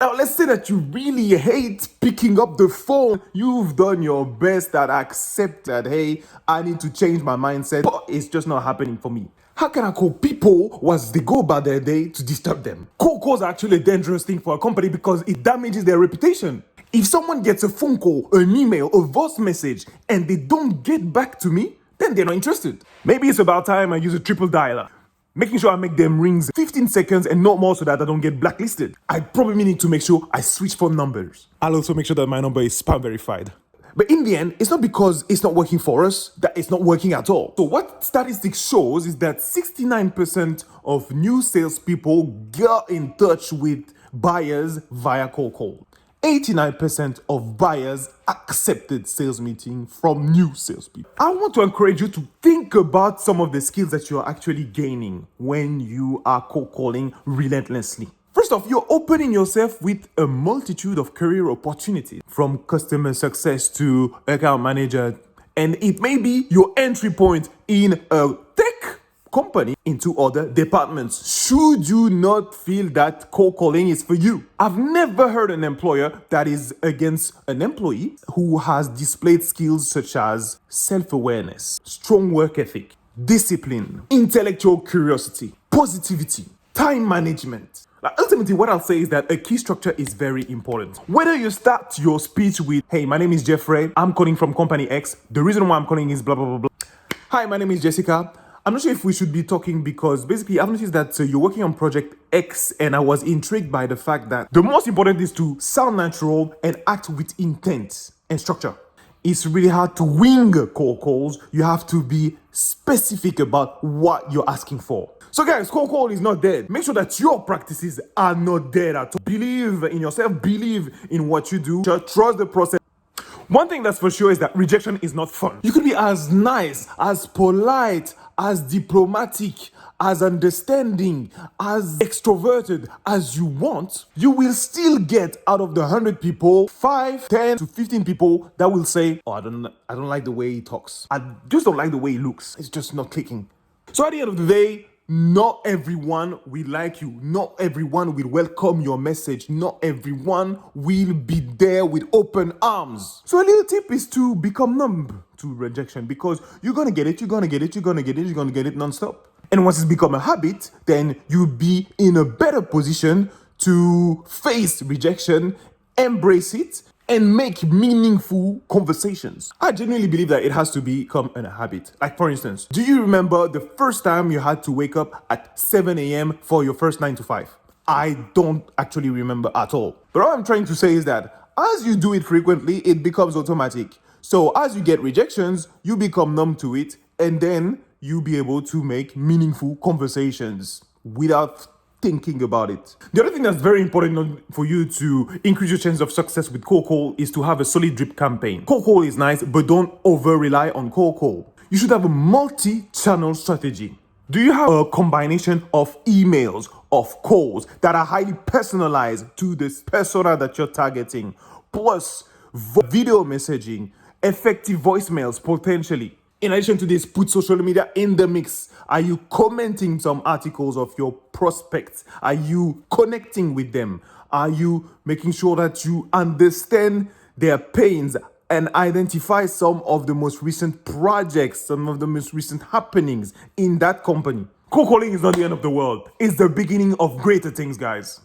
Now, let's say that you really hate picking up the phone. You've done your best at accept that, hey, I need to change my mindset, but it's just not happening for me. How can I call people once they go about their day to disturb them? Cold calls are actually a dangerous thing for a company because it damages their reputation. If someone gets a phone call, an email, a voice message, and they don't get back to me, then they're not interested. Maybe it's about time I use a triple dialer, making sure I make them rings 15 seconds and not more so that I don't get blacklisted. I probably need to make sure I switch phone numbers. I'll also make sure that my number is spam verified. But in the end, it's not because it's not working for us that it's not working at all. So what statistics shows is that 69% of new salespeople got in touch with buyers via cold call. 89% of buyers accepted sales meeting from new salespeople. I want to encourage you to think about some of the skills that you're actually gaining when you are cold calling relentlessly. First off, you're opening yourself with a multitude of career opportunities, from customer success to account manager, and it may be your entry point in a tech company into other departments. Should you not feel that cold calling is for you? I've never heard an employer that is against an employee who has displayed skills such as self-awareness, strong work ethic, discipline, intellectual curiosity, positivity, time management. Ultimately, what I'll say is that a key structure is very important. Whether you start your speech with, hey, my name is Jeffrey, I'm calling from company X, the reason why I'm calling is blah, blah, blah, blah. Hi, my name is Jessica. I'm not sure if we should be talking because basically I've noticed that you're working on project X and I was intrigued by the fact that the most important is to sound natural and act with intent and structure. It's really hard to wing cold calls. You have to be specific about what you're asking for. So guys, cold call is not dead. Make sure that your practices are not dead at all. Believe in yourself, believe in what you do, trust the process. One thing that's for sure is that rejection is not fun. You could be as nice, as polite, as diplomatic, as understanding, as extroverted as you want. You will still get out of the 100 people, 5, 10 to 15 people that will say, oh, I don't like the way he talks. I just don't like the way he looks. It's just not clicking. So at the end of the day, not everyone will like you. Not everyone will welcome your message. Not everyone will be there with open arms. So a little tip is to become numb to rejection because you're going to get it, you're going to get it, you're going to get it, you're going to get it nonstop. And once it's become a habit, then you'll be in a better position to face rejection, embrace it, and make meaningful conversations. I genuinely believe that it has to become a habit. Like for instance, do you remember the first time you had to wake up at 7 a.m. for your first 9 to 5? I don't actually remember at all. But all I'm trying to say is that as you do it frequently, it becomes automatic. So as you get rejections, you become numb to it, and then you'll be able to make meaningful conversations without thinking about it. The other thing that's very important for you to increase your chance of success with cold call is to have a solid drip campaign. Cold call is nice, but don't over rely on cold call. You should have a multi-channel strategy. Do you have a combination of emails, of calls that are highly personalized to this persona that you're targeting, plus video messaging, effective voicemails potentially? In addition to this, put social media in the mix. Are you commenting some articles of your prospects? Are you connecting with them? Are you making sure that you understand their pains and identify some of the most recent projects, some of the most recent happenings in that company? Cold calling is not the end of the world. It's the beginning of greater things, guys.